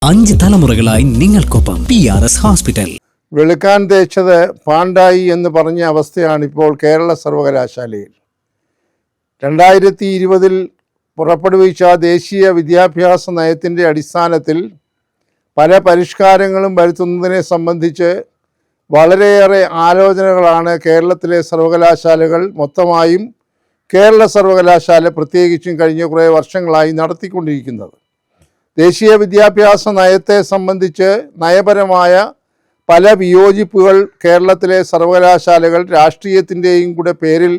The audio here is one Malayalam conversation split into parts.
5 തലമുറകളായി നിങ്ങൾക്കൊപ്പം PRS ഹോസ്പിറ്റൽ. വെളുക്കാൻ തേച്ചത് പാണ്ടായി എന്ന് പറഞ്ഞ അവസ്ഥയാണ് ഇപ്പോൾ കേരള സർവകലാശാലയിൽ. 2020 പുറപ്പെടുവിച്ച ദേശീയ വിദ്യാഭ്യാസ നയത്തിൻ്റെ അടിസ്ഥാനത്തിൽ പല പരിഷ്കാരങ്ങളും വരുത്തുന്നതിനെ സംബന്ധിച്ച് വളരെയേറെ ആലോചനകളാണ് കേരളത്തിലെ സർവകലാശാലകൾ മൊത്തമായും കേരള സർവകലാശാല പ്രത്യേകിച്ചും കഴിഞ്ഞ കുറേ വർഷങ്ങളായി നടത്തിക്കൊണ്ടിരിക്കുന്നത്. ദേശീയ വിദ്യാഭ്യാസ നയത്തെ സംബന്ധിച്ച് നയപരമായ പല വിയോജിപ്പുകൾ കേരളത്തിലെ സർവകലാശാലകൾ രാഷ്ട്രീയത്തിൻ്റെയും കൂടെ പേരിൽ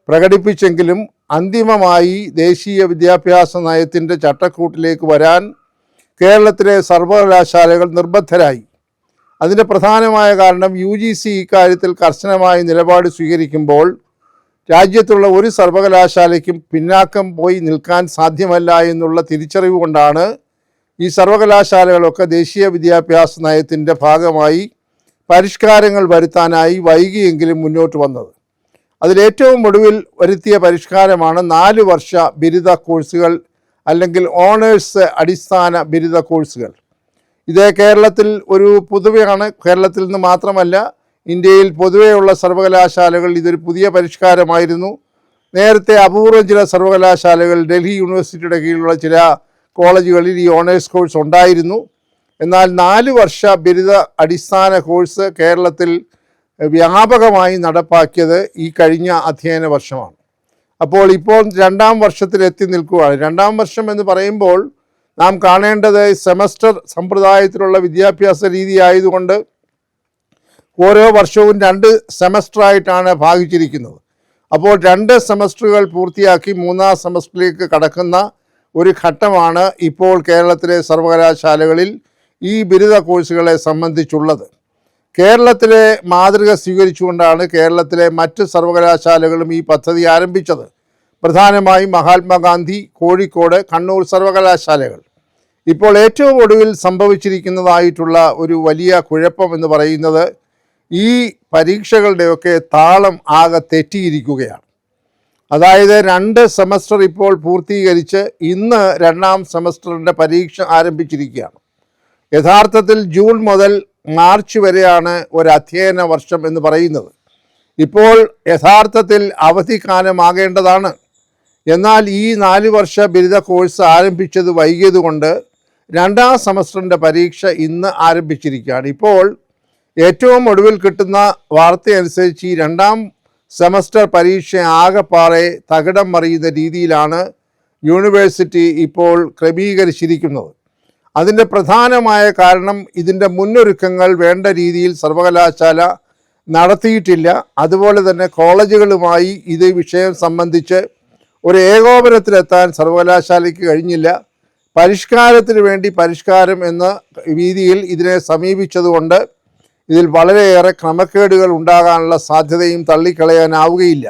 പ്രകടിപ്പിച്ചെങ്കിലും അന്തിമമായി ദേശീയ വിദ്യാഭ്യാസ നയത്തിൻ്റെ ചട്ടക്കൂട്ടിലേക്ക് വരാൻ കേരളത്തിലെ സർവകലാശാലകൾ നിർബന്ധരായി. അതിൻ്റെ പ്രധാനമായ കാരണം UGC ഇക്കാര്യത്തിൽ കർശനമായ നിലപാട് സ്വീകരിക്കുമ്പോൾ രാജ്യത്തുള്ള ഒരു സർവകലാശാലയ്ക്കും പിന്നാക്കം പോയി നിൽക്കാൻ സാധ്യമല്ല എന്നുള്ള തിരിച്ചറിവ് കൊണ്ടാണ് ഈ സർവകലാശാലകളൊക്കെ ദേശീയ വിദ്യാഭ്യാസ നയത്തിൻ്റെ ഭാഗമായി പരിഷ്കാരങ്ങൾ വരുത്താനായി വൈകിയെങ്കിലും മുന്നോട്ട് വന്നത്. അതിലേറ്റവും ഒടുവിൽ വരുത്തിയ പരിഷ്കാരമാണ് 4 വർഷ ബിരുദ കോഴ്സുകൾ അല്ലെങ്കിൽ ഓണേഴ്സ് അടിസ്ഥാന ബിരുദ കോഴ്സുകൾ. ഇത് കേരളത്തിൽ ഒരു പൊതുവെയാണ്. കേരളത്തിൽ നിന്ന് മാത്രമല്ല, ഇന്ത്യയിൽ പൊതുവെയുള്ള സർവകലാശാലകൾ ഇതൊരു പുതിയ പരിഷ്കാരമായിരുന്നു. നേരത്തെ അപൂർവം ചില സർവകലാശാലകൾ, ഡൽഹി യൂണിവേഴ്സിറ്റിയുടെ കീഴിലുള്ള ചില കോളേജുകളിൽ ഈ ഓണേഴ്സ് കോഴ്സ് ഉണ്ടായിരുന്നു. എന്നാൽ 4 വർഷ ബിരുദ അടിസ്ഥാന കോഴ്സ് കേരളത്തിൽ വ്യാപകമായി നടപ്പാക്കിയത് ഈ കഴിഞ്ഞ അധ്യയന വർഷമാണ്. അപ്പോൾ 2ാം വർഷത്തിലെത്തി നിൽക്കുകയാണ്. 2ാം വർഷം എന്ന് പറയുമ്പോൾ നാം കാണേണ്ടത് സെമസ്റ്റർ സമ്പ്രദായത്തിലുള്ള വിദ്യാഭ്യാസ രീതി ആയതുകൊണ്ട് ഓരോ വർഷവും 2 സെമസ്റ്ററായിട്ടാണ് ഭാഗിച്ചിരിക്കുന്നത്. അപ്പോൾ 2 സെമസ്റ്ററുകൾ പൂർത്തിയാക്കി 3ാം സെമസ്റ്ററിലേക്ക് കടക്കുന്ന ഒരു ഘട്ടമാണ് ഇപ്പോൾ കേരളത്തിലെ സർവകലാശാലകളിൽ ഈ ബിരുദ കോഴ്സുകളെ സംബന്ധിച്ചുള്ളത്. കേരളത്തിലെ മാതൃക സ്വീകരിച്ചുകൊണ്ടാണ് കേരളത്തിലെ മറ്റ് സർവകലാശാലകളും ഈ പദ്ധതി ആരംഭിച്ചത്. പ്രധാനമായും മഹാത്മാഗാന്ധി, കോഴിക്കോട്, കണ്ണൂർ സർവകലാശാലകൾ. ഇപ്പോൾ ഏറ്റവും ഒടുവിൽ സംഭവിച്ചിരിക്കുന്നതായിട്ടുള്ള ഒരു വലിയ കുഴപ്പം എന്ന് പറയുന്നത് ഈ പരീക്ഷകളുടെയൊക്കെ താളം ആകെ തെറ്റിയിരിക്കുകയാണ്. അതായത് 2 സെമസ്റ്റർ ഇപ്പോൾ പൂർത്തീകരിച്ച് ഇന്ന് 2ാം സെമസ്റ്ററിൻ്റെ പരീക്ഷ ആരംഭിച്ചിരിക്കുകയാണ്. യഥാർത്ഥത്തിൽ ജൂൺ മുതൽ മാർച്ച് വരെയാണ് ഒരു അധ്യയന വർഷം എന്ന് പറയുന്നത്. ഇപ്പോൾ യഥാർത്ഥത്തിൽ അവധിക്കാലമാകേണ്ടതാണ്. എന്നാൽ ഈ 4 വർഷ ബിരുദ കോഴ്സ് ആരംഭിച്ചത് വൈകിയതുകൊണ്ട് 2ാം സെമസ്റ്ററിൻ്റെ പരീക്ഷ ഇന്ന് ആരംഭിച്ചിരിക്കുകയാണ്. ഇപ്പോൾ ഏറ്റവും ഒടുവിൽ കിട്ടുന്ന വാർത്തയനുസരിച്ച് ഈ 2ാം സെമസ്റ്റർ പരീക്ഷ ആകെപ്പാടെ തകിടം മറിയുന്ന രീതിയിലാണ് യൂണിവേഴ്സിറ്റി ഇപ്പോൾ ക്രമീകരിച്ചിരിക്കുന്നത്. അതിൻ്റെ പ്രധാനമായ കാരണം ഇതിൻ്റെ മുന്നൊരുക്കങ്ങൾ വേണ്ട രീതിയിൽ സർവകലാശാല നടത്തിയിട്ടില്ല. അതുപോലെ തന്നെ കോളേജുകളുമായി ഇത് വിഷയം സംബന്ധിച്ച് ഒരു ഏകോപനത്തിലെത്താൻ സർവകലാശാലയ്ക്ക് കഴിഞ്ഞില്ല. പരിഷ്കാരത്തിന് വേണ്ടി പരിഷ്കാരം എന്ന രീതിയിൽ ഇതിനെ സമീപിച്ചതുകൊണ്ട് ഇതിൽ വളരെയേറെ ക്രമക്കേടുകൾ ഉണ്ടാകാനുള്ള സാധ്യതയും തള്ളിക്കളയാനാവുകയില്ല.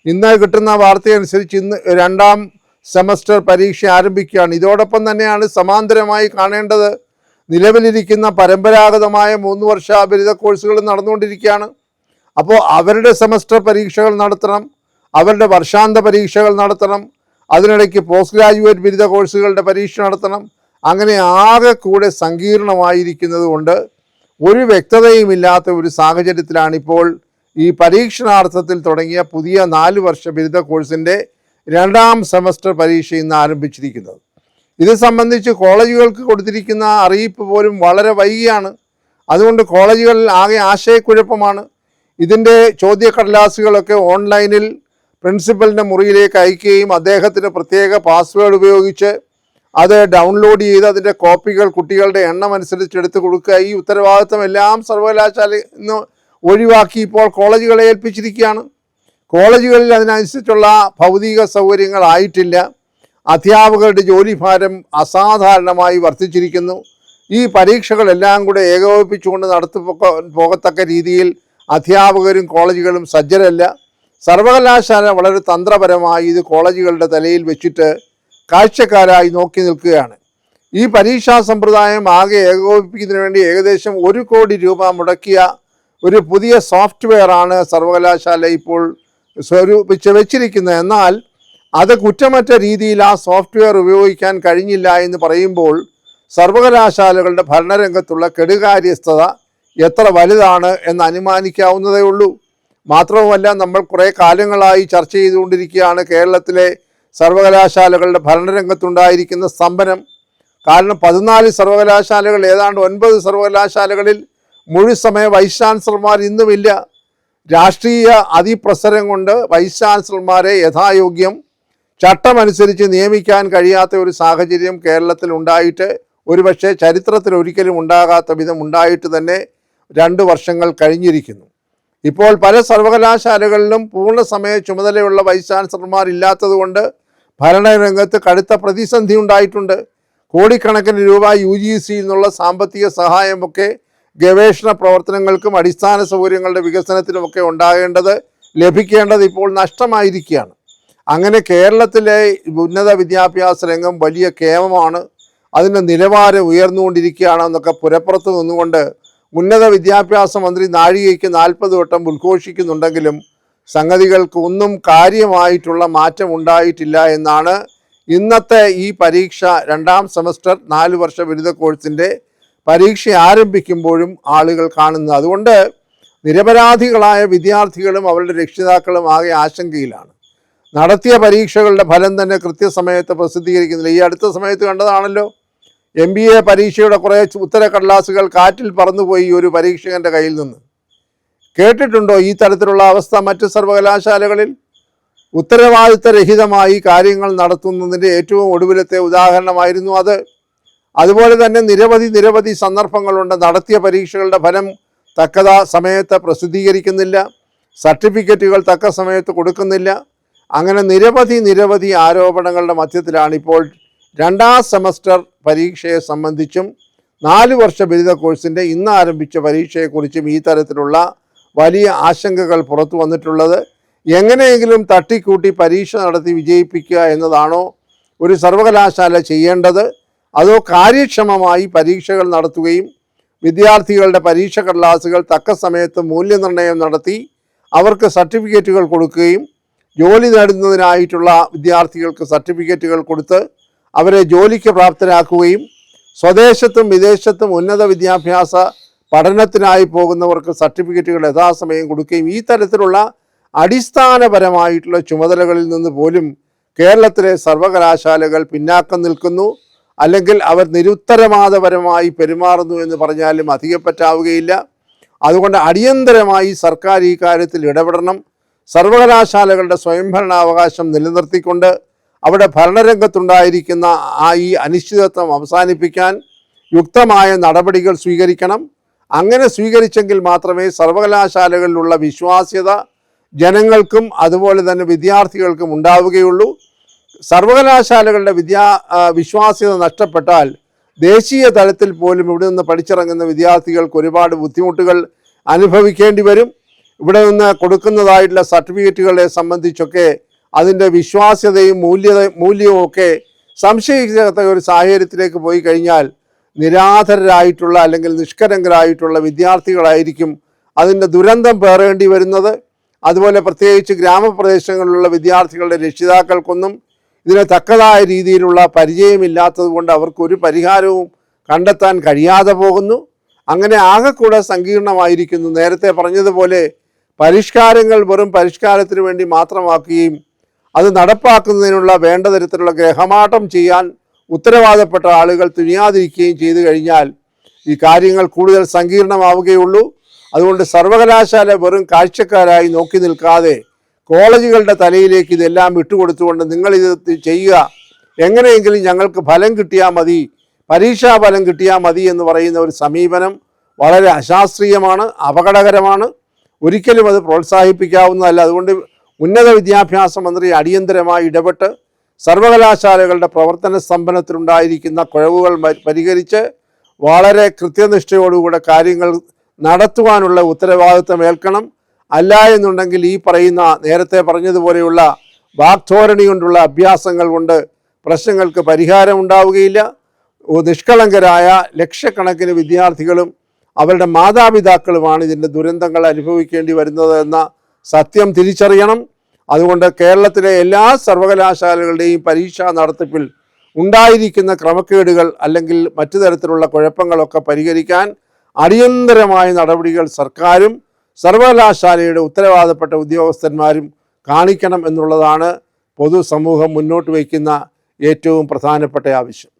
ഇന്ന് കിട്ടുന്ന വാർത്തയനുസരിച്ച് ഇന്ന് 2ാം സെമസ്റ്റർ പരീക്ഷ ആരംഭിക്കുകയാണ്. ഇതോടൊപ്പം തന്നെയാണ് സമാന്തരമായി കാണേണ്ടത് നിലവിലിരിക്കുന്ന പരമ്പരാഗതമായ 3 വർഷ ബിരുദ കോഴ്സുകൾ നടന്നുകൊണ്ടിരിക്കുകയാണ്. അപ്പോൾ അവരുടെ സെമസ്റ്റർ പരീക്ഷകൾ നടത്തണം, അവരുടെ വർഷാന്ത പരീക്ഷകൾ നടത്തണം, അതിനിടയ്ക്ക് പോസ്റ്റ് ഗ്രാജുവേറ്റ് ബിരുദ കോഴ്സുകളുടെ പരീക്ഷ നടത്തണം. അങ്ങനെ ആകെ കൂടെ സങ്കീർണമായിരിക്കുന്നത് കൊണ്ട് ഒരു വ്യക്തതയുമില്ലാത്ത ഒരു സാഹചര്യത്തിലാണിപ്പോൾ ഈ പരീക്ഷണാർത്ഥത്തിൽ തുടങ്ങിയ പുതിയ 4 വർഷ ബിരുദ കോഴ്സിൻ്റെ 2ാം സെമസ്റ്റർ പരീക്ഷ ഇന്ന് ആരംഭിച്ചിരിക്കുന്നത്. ഇത് സംബന്ധിച്ച് കോളേജുകൾക്ക് കൊടുത്തിരിക്കുന്ന അറിയിപ്പ് പോലും വളരെ വൈകിയാണ്. അതുകൊണ്ട് കോളേജുകളിൽ ആകെ ആശയക്കുഴപ്പമാണ്. ഇതിൻ്റെ ചോദ്യക്കടലാസുകളൊക്കെ ഓൺലൈനിൽ പ്രിൻസിപ്പലിൻ്റെ മുറിയിലേക്ക് അയക്കുകയും അദ്ദേഹത്തിന് പ്രത്യേക പാസ്വേഡ് ഉപയോഗിച്ച് അത് ഡൗൺലോഡ് ചെയ്ത് അതിൻ്റെ കോപ്പികൾ കുട്ടികളുടെ എണ്ണം അനുസരിച്ച് എടുത്ത് കൊടുക്കുക. ഈ ഉത്തരവാദിത്വം എല്ലാം സർവകലാശാലയിൽ നിന്ന് ഒഴിവാക്കി ഇപ്പോൾ കോളേജുകളെ ഏൽപ്പിച്ചിരിക്കുകയാണ്. കോളേജുകളിൽ അതിനനുസരിച്ചുള്ള ഭൗതിക സൗകര്യങ്ങളായിട്ടില്ല. അധ്യാപകരുടെ ജോലിഭാരം അസാധാരണമായി വർദ്ധിച്ചിരിക്കുന്നു. ഈ പരീക്ഷകളെല്ലാം കൂടെ ഏകോപിപ്പിച്ചുകൊണ്ട് പോകത്തക്ക രീതിയിൽ അധ്യാപകരും കോളേജുകളും സജ്ജരല്ല. സർവകലാശാല വളരെ തന്ത്രപരമായി ഇത് കോളേജുകളുടെ തലയിൽ വെച്ചിട്ട് കാഴ്ചക്കാരായി നോക്കി നിൽക്കുകയാണ്. ഈ പരീക്ഷാ സമ്പ്രദായം ആകെ ഏകോപിപ്പിക്കുന്നതിന് വേണ്ടി ഏകദേശം 1 കോടി രൂപ മുടക്കിയ ഒരു പുതിയ സോഫ്റ്റ്വെയർ ആണ് സർവകലാശാല ഇപ്പോൾ വെച്ചിരിക്കുന്നത്. എന്നാൽ അത് കുറ്റമറ്റ രീതിയിൽ ആ സോഫ്റ്റ്വെയർ ഉപയോഗിക്കാൻ കഴിഞ്ഞില്ല എന്ന് പറയുമ്പോൾ സർവകലാശാലകളുടെ ഭരണരംഗത്തുള്ള കെടുകാര്യസ്ഥത എത്ര വലുതാണ് എന്ന് അനുമാനിക്കാവുന്നതേ ഉള്ളൂ. മാത്രവുമല്ല, നമ്മൾ കുറേ കാലങ്ങളായി ചർച്ച ചെയ്തുകൊണ്ടിരിക്കുകയാണ് കേരളത്തിലെ സർവകലാശാലകളുടെ ഭരണരംഗത്തുണ്ടായിരിക്കുന്ന സ്തംഭനം. കാരണം 14 സർവകലാശാലകൾ, ഏതാണ്ട് 9 സർവകലാശാലകളിൽ മുഴുസമയ വൈസ് ചാൻസലർമാർ ഇന്നുമില്ല. രാഷ്ട്രീയ അതിപ്രസരം കൊണ്ട് വൈസ് ചാൻസലർമാരെ യഥായോഗ്യം ചട്ടമനുസരിച്ച് നിയമിക്കാൻ കഴിയാത്ത ഒരു സാഹചര്യം കേരളത്തിൽ ഉണ്ടായിട്ട്, ഒരുപക്ഷെ ചരിത്രത്തിൽ ഒരിക്കലും ഉണ്ടാകാത്ത വിധം ഉണ്ടായിട്ട് തന്നെ 2 വർഷങ്ങൾ കഴിഞ്ഞിരിക്കുന്നു. ഇപ്പോൾ പല സർവകലാശാലകളിലും പൂർണ്ണസമയ ചുമതലയുള്ള വൈസ് ചാൻസലർമാർ ഇല്ലാത്തതുകൊണ്ട് ഭരണരംഗത്ത് കടുത്ത പ്രതിസന്ധി ഉണ്ടായിട്ടുണ്ട്. കോടിക്കണക്കിന് രൂപ UGCയിൽ നിന്നുള്ള സാമ്പത്തിക സഹായമൊക്കെ ഗവേഷണ പ്രവർത്തനങ്ങൾക്കും അടിസ്ഥാന സൗകര്യങ്ങളുടെ വികസനത്തിനുമൊക്കെ ഉണ്ടാകേണ്ടത്, ലഭിക്കേണ്ടത് ഇപ്പോൾ നഷ്ടമായിരിക്കുകയാണ്. അങ്ങനെ കേരളത്തിലെ ഉന്നത വിദ്യാഭ്യാസ രംഗം വലിയ കേമമാണ്, അതിൻ്റെ നിലവാരം ഉയർന്നുകൊണ്ടിരിക്കുകയാണെന്നൊക്കെ പുരപ്പുറത്ത് നിന്നുകൊണ്ട് ഉന്നത വിദ്യാഭ്യാസ മന്ത്രി നാഴികയ്ക്ക് 40 വട്ടം ഉദ്ഘോഷിക്കുന്നുണ്ടെങ്കിലും സംഗതികൾക്ക് ഒന്നും കാര്യമായിട്ടുള്ള മാറ്റം ഉണ്ടായിട്ടില്ല എന്നാണ് ഇന്നത്തെ ഈ പരീക്ഷ 2ാം സെമസ്റ്റർ 4 വർഷ ബിരുദ കോഴ്സിൻ്റെ പരീക്ഷ ആരംഭിക്കുമ്പോഴും ആളുകൾ കാണുന്നത്. അതുകൊണ്ട് നിരപരാധികളായ വിദ്യാർത്ഥികളും അവരുടെ രക്ഷിതാക്കളും ആകെ ആശങ്കയിലാണ്. നടത്തിയ പരീക്ഷകളുടെ ഫലം തന്നെ കൃത്യസമയത്ത് പ്രസിദ്ധീകരിക്കുന്നില്ല. ഈ അടുത്ത സമയത്ത് കണ്ടതാണല്ലോ, MBA പരീക്ഷയുടെ കുറേ ഉത്തരക്കടലാസുകൾ കാറ്റിൽ പറന്നുപോയി ഒരു പരീക്ഷകൻ്റെ കയ്യിൽ നിന്ന്. കേട്ടിട്ടുണ്ടോ ഈ തരത്തിലുള്ള അവസ്ഥ മറ്റ് സർവകലാശാലകളിൽ? ഉത്തരവാദിത്തരഹിതമായി കാര്യങ്ങൾ നടത്തുന്നതിൻ്റെ ഏറ്റവും ഒടുവിലത്തെ ഉദാഹരണമായിരുന്നു അത്. അതുപോലെ തന്നെ നിരവധി സന്ദർഭങ്ങളുണ്ട്. നടത്തിയ പരീക്ഷകളുടെ ഫലം തക്കതാ സമയത്ത് പ്രസിദ്ധീകരിക്കുന്നില്ല, സർട്ടിഫിക്കറ്റുകൾ തക്ക സമയത്ത് കൊടുക്കുന്നില്ല. അങ്ങനെ നിരവധി ആരോപണങ്ങളുടെ മധ്യത്തിലാണ് ഇപ്പോൾ 2ാം സെമസ്റ്റർ പരീക്ഷയെ സംബന്ധിച്ചും 4 വർഷ ബിരുദ കോഴ്സിൻ്റെ ഇന്ന് ആരംഭിച്ച പരീക്ഷയെക്കുറിച്ചും ഈ തരത്തിലുള്ള വലിയ ആശങ്കകൾ പുറത്തു വന്നിട്ടുള്ളത്. എങ്ങനെയെങ്കിലും തട്ടിക്കൂട്ടി പരീക്ഷ നടത്തി വിജയിപ്പിക്കുക എന്നതാണോ ഒരു സർവകലാശാല ചെയ്യേണ്ടത്? അതോ കാര്യക്ഷമമായി പരീക്ഷകൾ നടത്തുകയും വിദ്യാർത്ഥികളുടെ പരീക്ഷ കടലാസുകൾ തക്ക സമയത്ത് മൂല്യനിർണ്ണയം നടത്തി അവർക്ക് സർട്ടിഫിക്കറ്റുകൾ കൊടുക്കുകയും ജോലി നേടുന്നതിനായിട്ടുള്ള വിദ്യാർത്ഥികൾക്ക് സർട്ടിഫിക്കറ്റുകൾ കൊടുത്ത് അവരെ ജോലിക്ക് പ്രാപ്തരാക്കുകയും സ്വദേശത്തും വിദേശത്തും ഉന്നത വിദ്യാഭ്യാസ പഠനത്തിനായി പോകുന്നവർക്ക് സർട്ടിഫിക്കറ്റുകൾ യഥാസമയം കൊടുക്കുകയും ഈ തരത്തിലുള്ള അടിസ്ഥാനപരമായിട്ടുള്ള ചുമതലകളിൽ നിന്ന് പോലും കേരളത്തിലെ സർവകലാശാലകൾ പിന്നാക്കം നിൽക്കുന്നു. അല്ലെങ്കിൽ അവർ നിരുത്തരവാദപരമായി പെരുമാറുന്നു എന്ന് പറഞ്ഞാലും അധികപ്പറ്റാവുകയില്ല. അതുകൊണ്ട് അടിയന്തരമായി സർക്കാർ ഈ കാര്യത്തിൽ ഇടപെടണം. സർവകലാശാലകളുടെ സ്വയംഭരണാവകാശം നിലനിർത്തിക്കൊണ്ട് അവിടെ ഭരണരംഗത്തുണ്ടായിരിക്കുന്ന ഈ അനിശ്ചിതത്വം അവസാനിപ്പിക്കാൻ യുക്തമായ നടപടികൾ സ്വീകരിക്കണം. അങ്ങനെ സ്വീകരിച്ചെങ്കിൽ മാത്രമേ സർവകലാശാലകളിലുള്ള വിശ്വാസ്യത ജനങ്ങൾക്കും അതുപോലെ തന്നെ വിദ്യാർത്ഥികൾക്കും ഉണ്ടാവുകയുള്ളൂ. സർവകലാശാലകളുടെ വിശ്വാസ്യത നഷ്ടപ്പെട്ടാൽ ദേശീയ തലത്തിൽ പോലും ഇവിടെ നിന്ന് പഠിച്ചിറങ്ങുന്ന വിദ്യാർത്ഥികൾക്ക് ഒരുപാട് ബുദ്ധിമുട്ടുകൾ അനുഭവിക്കേണ്ടി വരും. ഇവിടെ നിന്ന് കൊടുക്കുന്നതായിട്ടുള്ള സർട്ടിഫിക്കറ്റുകളെ സംബന്ധിച്ചൊക്കെ അതിൻ്റെ വിശ്വാസ്യതയും മൂല്യവും ഒക്കെ സംശയിക്കത്തക്ക ഒരു സാഹചര്യത്തിലേക്ക് പോയി കഴിഞ്ഞാൽ നിരാധരരായിട്ടുള്ള അല്ലെങ്കിൽ നിഷ്കലങ്കരായിട്ടുള്ള വിദ്യാർത്ഥികളായിരിക്കും അതിൻ്റെ ദുരന്തം പേറേണ്ടി വരുന്നത്. അതുപോലെ പ്രത്യേകിച്ച് ഗ്രാമപ്രദേശങ്ങളിലുള്ള വിദ്യാർത്ഥികളുടെ രക്ഷിതാക്കൾക്കൊന്നും ഇതിന് തക്കതായ രീതിയിലുള്ള പരിചയമില്ലാത്തത് കൊണ്ട് അവർക്കൊരു പരിഹാരവും കണ്ടെത്താൻ കഴിയാതെ പോകുന്നു. അങ്ങനെ ആകെക്കൂടെ സങ്കീർണമായിരിക്കുന്നു. നേരത്തെ പറഞ്ഞതുപോലെ പരിഷ്കാരങ്ങൾ വെറും പരിഷ്കാരത്തിന് വേണ്ടി മാത്രമാക്കുകയും അത് നടപ്പാക്കുന്നതിനുള്ള വേണ്ട തരത്തിലുള്ള ഗ്രഹമാട്ടം ചെയ്യാൻ ഉത്തരവാദപ്പെട്ട ആളുകൾ തുനിയാതിരിക്കുകയും ചെയ്തു കഴിഞ്ഞാൽ ഈ കാര്യങ്ങൾ കൂടുതൽ സങ്കീർണമാവുകയുള്ളൂ. അതുകൊണ്ട് സർവകലാശാല വെറും കാഴ്ചക്കാരായി നോക്കി നിൽക്കാതെ കോളേജുകളുടെ തലയിലേക്ക് ഇതെല്ലാം വിട്ടുകൊടുത്തുകൊണ്ട് നിങ്ങളിത് ചെയ്യുക, എങ്ങനെയെങ്കിലും ഞങ്ങൾക്ക് ഫലം കിട്ടിയാൽ മതി, പരീക്ഷാ ഫലം കിട്ടിയാൽ മതി എന്ന് പറയുന്ന ഒരു സമീപനം വളരെ അശാസ്ത്രീയമാണ്, അപകടകരമാണ്. ഒരിക്കലും അത് പ്രോത്സാഹിപ്പിക്കാവുന്നതല്ല. അതുകൊണ്ട് ഉന്നത വിദ്യാഭ്യാസ മന്ത്രി അടിയന്തരമായി ഇടപെട്ട് സർവകലാശാലകളുടെ പ്രവർത്തന സ്തംഭനത്തിലുണ്ടായിരിക്കുന്ന കുഴവുകൾ പരിഹരിച്ച് വളരെ കൃത്യനിഷ്ഠയോടുകൂടെ കാര്യങ്ങൾ നടത്തുവാനുള്ള ഉത്തരവാദിത്വം ഏൽക്കണം. അല്ല എന്നുണ്ടെങ്കിൽ ഈ പറയുന്ന നേരത്തെ പറഞ്ഞതുപോലെയുള്ള വാഗ്ധോരണി കൊണ്ടുള്ള അഭ്യാസങ്ങൾ കൊണ്ട് പ്രശ്നങ്ങൾക്ക് പരിഹാരം ഉണ്ടാവുകയില്ല. നിഷ്കളങ്കരായ ലക്ഷക്കണക്കിന് വിദ്യാർത്ഥികളും അവരുടെ മാതാപിതാക്കളുമാണ് ഇതിൻ്റെ ദുരന്തങ്ങൾ അനുഭവിക്കേണ്ടി വരുന്നത് എന്ന സത്യം തിരിച്ചറിയണം. അതുകൊണ്ട് കേരളത്തിലെ എല്ലാ സർവകലാശാലകളുടെയും പരീക്ഷാ നടത്തിപ്പിൽ ഉണ്ടായിരിക്കുന്ന ക്രമക്കേടുകൾ അല്ലെങ്കിൽ മറ്റു തരത്തിലുള്ള കുഴപ്പങ്ങളൊക്കെ പരിഹരിക്കാൻ അടിയന്തരമായ നടപടികൾ സർക്കാരും സർവകലാശാലയുടെ ഉത്തരവാദപ്പെട്ട ഉദ്യോഗസ്ഥന്മാരും കാണിക്കണം എന്നുള്ളതാണ് പൊതുസമൂഹം മുന്നോട്ട് വയ്ക്കുന്ന ഏറ്റവും പ്രധാനപ്പെട്ട ആവശ്യം.